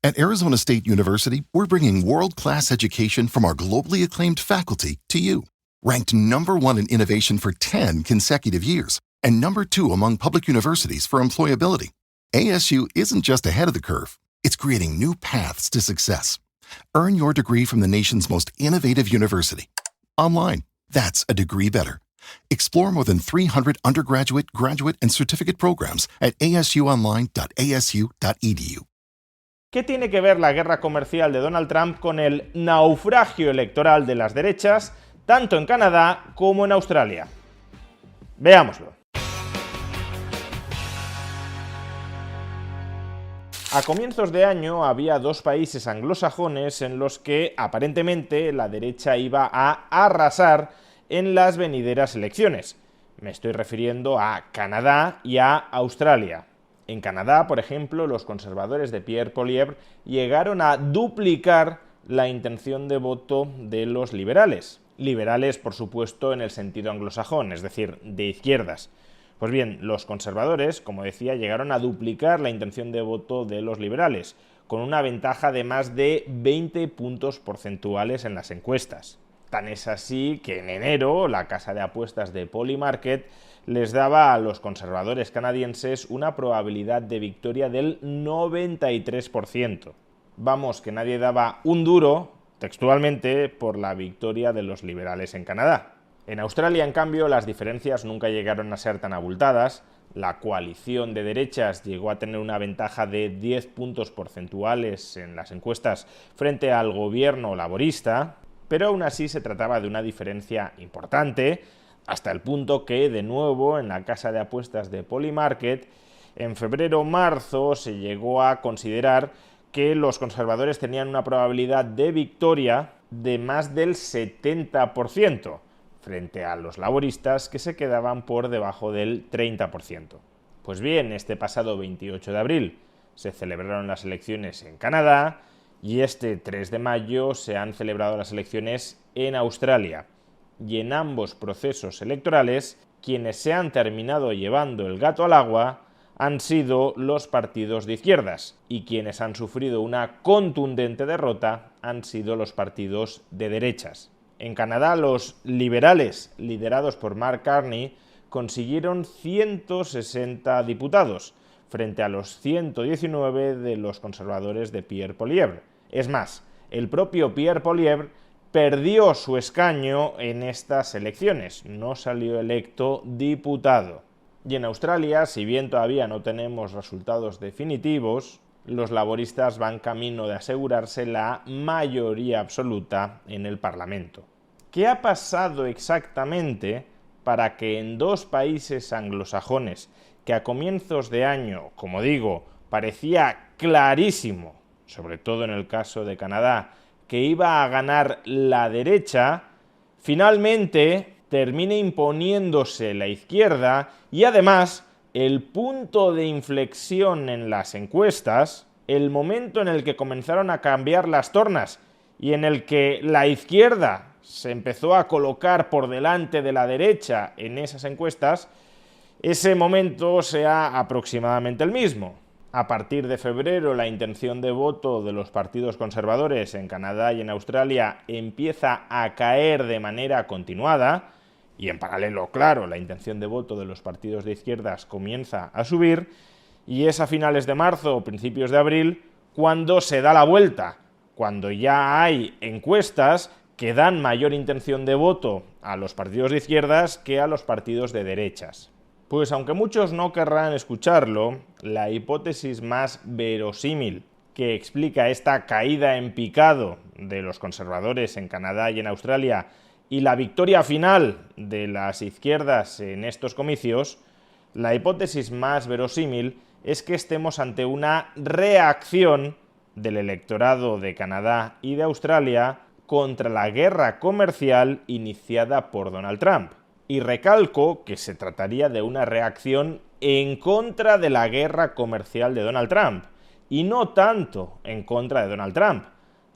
At Arizona State University, we're bringing world-class education from our globally acclaimed faculty to you. Ranked #1 in innovation for 10 consecutive years and #2 among public universities for employability, ASU isn't just ahead of the curve, it's creating new paths to success. Earn your degree from the nation's most innovative university. Online, that's a degree better. Explore more than 300 undergraduate, graduate, and certificate programs at asuonline.asu.edu. ¿Qué tiene que ver la guerra comercial de Donald Trump con el naufragio electoral de las derechas, tanto en Canadá como en Australia? Veámoslo. A comienzos de año había dos países anglosajones en los que aparentemente la derecha iba a arrasar en las venideras elecciones. Me estoy refiriendo a Canadá y a Australia. En Canadá, por ejemplo, los conservadores de Pierre Poilievre llegaron a duplicar la intención de voto de los liberales. Liberales, por supuesto, en el sentido anglosajón, es decir, de izquierdas. Pues bien, los conservadores, como decía, llegaron a duplicar la intención de voto de los liberales, con una ventaja de más de 20 puntos porcentuales en las encuestas. Tan es así que en enero la casa de apuestas de Polymarket les daba a los conservadores canadienses una probabilidad de victoria del 93%. Vamos, que nadie daba un duro, textualmente, por la victoria de los liberales en Canadá. En Australia, en cambio, las diferencias nunca llegaron a ser tan abultadas. La coalición de derechas llegó a tener una ventaja de 10 puntos porcentuales en las encuestas frente al gobierno laborista, pero aún así se trataba de una diferencia importante, hasta el punto que, de nuevo, en la casa de apuestas de Polymarket, en febrero-marzo se llegó a considerar que los conservadores tenían una probabilidad de victoria de más del 70%, frente a los laboristas que se quedaban por debajo del 30%. Pues bien, este pasado 28 de abril se celebraron las elecciones en Canadá y este 3 de mayo se han celebrado las elecciones en Australia. Y en ambos procesos electorales, quienes se han terminado llevando el gato al agua han sido los partidos de izquierdas y quienes han sufrido una contundente derrota han sido los partidos de derechas. En Canadá, los liberales, liderados por Mark Carney, consiguieron 160 diputados, frente a los 119 de los conservadores de Pierre Poilievre. Es más, el propio Pierre Poilievre perdió su escaño en estas elecciones, no salió electo diputado. Y en Australia, si bien todavía no tenemos resultados definitivos, los laboristas van camino de asegurarse la mayoría absoluta en el Parlamento. ¿Qué ha pasado exactamente para que en dos países anglosajones que a comienzos de año, como digo, parecía clarísimo, sobre todo en el caso de Canadá, que iba a ganar la derecha, finalmente termine imponiéndose la izquierda y además el punto de inflexión en las encuestas, el momento en el que comenzaron a cambiar las tornas y en el que la izquierda se empezó a colocar por delante de la derecha en esas encuestas, ese momento sea aproximadamente el mismo. A partir de febrero, la intención de voto de los partidos conservadores en Canadá y en Australia empieza a caer de manera continuada, y en paralelo, claro, la intención de voto de los partidos de izquierdas comienza a subir, y es a finales de marzo o principios de abril cuando se da la vuelta, cuando ya hay encuestas que dan mayor intención de voto a los partidos de izquierdas que a los partidos de derechas. Pues aunque muchos no querrán escucharlo, la hipótesis más verosímil que explica esta caída en picado de los conservadores en Canadá y en Australia y la victoria final de las izquierdas en estos comicios, la hipótesis más verosímil es que estemos ante una reacción del electorado de Canadá y de Australia contra la guerra comercial iniciada por Donald Trump. Y recalco que se trataría de una reacción en contra de la guerra comercial de Donald Trump, y no tanto en contra de Donald Trump.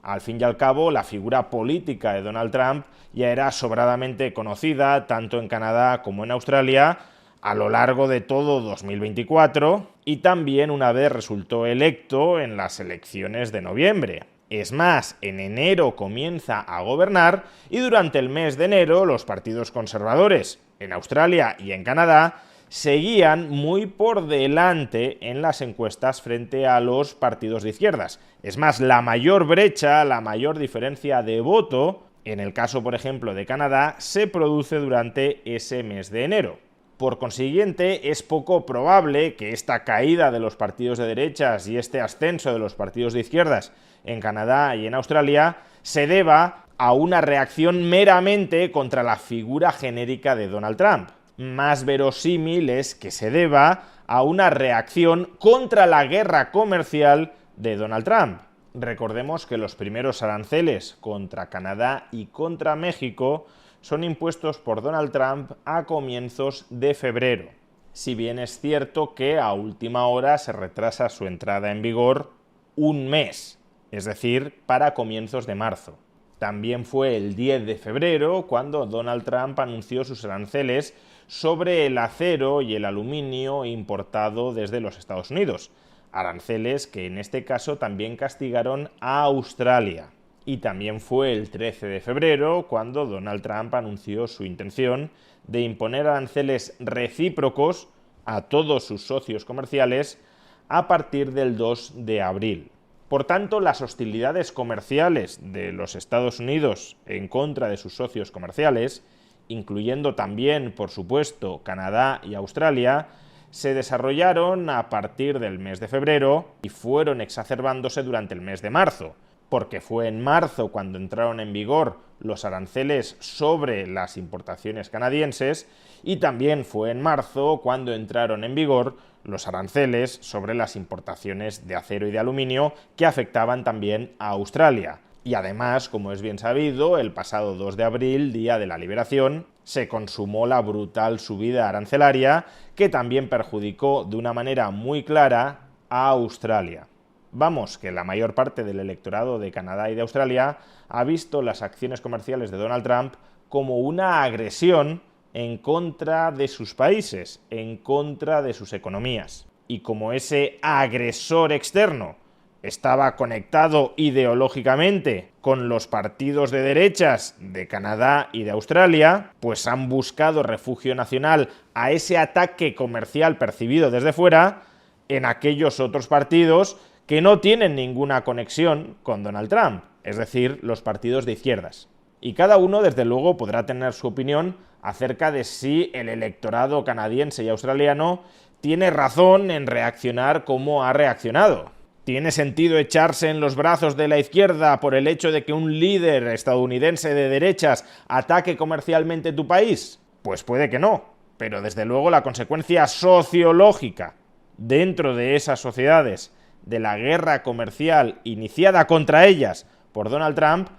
Al fin y al cabo, la figura política de Donald Trump ya era sobradamente conocida, tanto en Canadá como en Australia, a lo largo de todo 2024 y también una vez resultó electo en las elecciones de noviembre. Es más, en enero comienza a gobernar y durante el mes de enero los partidos conservadores en Australia y en Canadá seguían muy por delante en las encuestas frente a los partidos de izquierdas. Es más, la mayor brecha, la mayor diferencia de voto, en el caso, por ejemplo, de Canadá, se produce durante ese mes de enero. Por consiguiente, es poco probable que esta caída de los partidos de derechas y este ascenso de los partidos de izquierdas en Canadá y en Australia se deba a una reacción meramente contra la figura genérica de Donald Trump. Más verosímil es que se deba a una reacción contra la guerra comercial de Donald Trump. Recordemos que los primeros aranceles contra Canadá y contra México son impuestos por Donald Trump a comienzos de febrero. Si bien es cierto que a última hora se retrasa su entrada en vigor un mes, es decir, para comienzos de marzo. También fue el 10 de febrero cuando Donald Trump anunció sus aranceles sobre el acero y el aluminio importado desde los Estados Unidos. Aranceles que en este caso también castigaron a Australia. Y también fue el 13 de febrero cuando Donald Trump anunció su intención de imponer aranceles recíprocos a todos sus socios comerciales a partir del 2 de abril. Por tanto, las hostilidades comerciales de los Estados Unidos en contra de sus socios comerciales, incluyendo también, por supuesto, Canadá y Australia, se desarrollaron a partir del mes de febrero y fueron exacerbándose durante el mes de marzo, porque fue en marzo cuando entraron en vigor los aranceles sobre las importaciones canadienses y también fue en marzo cuando entraron en vigor los aranceles sobre las importaciones de acero y de aluminio que afectaban también a Australia. Y además, como es bien sabido, el pasado 2 de abril, día de la liberación, se consumó la brutal subida arancelaria que también perjudicó de una manera muy clara a Australia. Vamos, que la mayor parte del electorado de Canadá y de Australia ha visto las acciones comerciales de Donald Trump como una agresión en contra de sus países, en contra de sus economías. Y como ese agresor externo estaba conectado ideológicamente con los partidos de derechas de Canadá y de Australia, pues han buscado refugio nacional a ese ataque comercial percibido desde fuera en aquellos otros partidos que no tienen ninguna conexión con Donald Trump, es decir, los partidos de izquierdas. Y cada uno, desde luego, podrá tener su opinión acerca de si el electorado canadiense y australiano tiene razón en reaccionar como ha reaccionado. ¿Tiene sentido echarse en los brazos de la izquierda por el hecho de que un líder estadounidense de derechas ataque comercialmente tu país? Pues puede que no, pero desde luego la consecuencia sociológica dentro de esas sociedades de la guerra comercial iniciada contra ellas por Donald Trump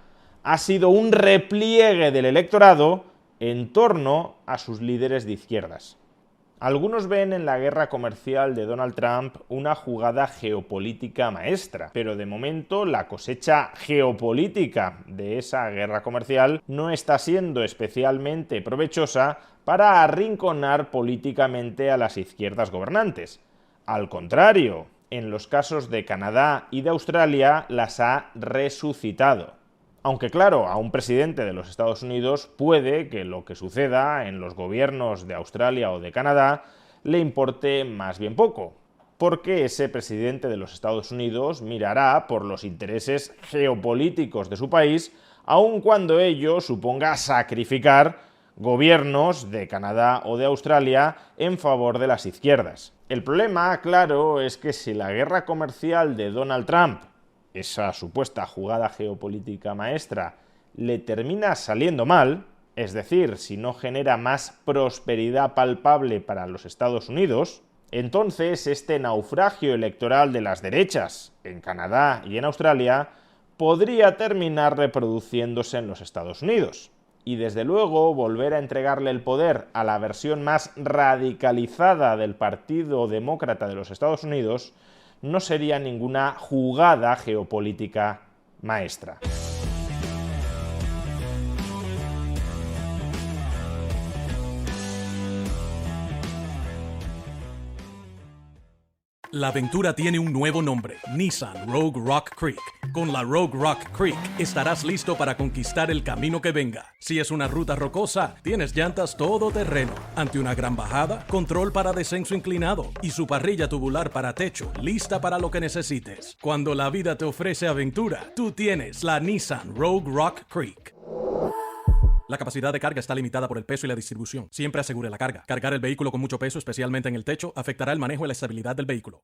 ha sido un repliegue del electorado en torno a sus líderes de izquierdas. Algunos ven en la guerra comercial de Donald Trump una jugada geopolítica maestra, pero de momento la cosecha geopolítica de esa guerra comercial no está siendo especialmente provechosa para arrinconar políticamente a las izquierdas gobernantes. Al contrario, en los casos de Canadá y de Australia las ha resucitado. Aunque claro, a un presidente de los Estados Unidos puede que lo que suceda en los gobiernos de Australia o de Canadá le importe más bien poco, porque ese presidente de los Estados Unidos mirará por los intereses geopolíticos de su país, aun cuando ello suponga sacrificar gobiernos de Canadá o de Australia en favor de las izquierdas. El problema, claro, es que si la guerra comercial de Donald Trump, esa supuesta jugada geopolítica maestra, le termina saliendo mal, es decir, si no genera más prosperidad palpable para los Estados Unidos, entonces este naufragio electoral de las derechas en Canadá y en Australia podría terminar reproduciéndose en los Estados Unidos. Y desde luego volver a entregarle el poder a la versión más radicalizada del Partido Demócrata de los Estados Unidos no sería ninguna jugada geopolítica maestra. La aventura tiene un nuevo nombre, Nissan Rogue Rock Creek. Con la Rogue Rock Creek estarás listo para conquistar el camino que venga. Si es una ruta rocosa, tienes llantas todoterreno. Ante una gran bajada, control para descenso inclinado y su parrilla tubular para techo, lista para lo que necesites. Cuando la vida te ofrece aventura, tú tienes la Nissan Rogue Rock Creek. La capacidad de carga está limitada por el peso y la distribución. Siempre asegure la carga. Cargar el vehículo con mucho peso, especialmente en el techo, afectará el manejo y la estabilidad del vehículo.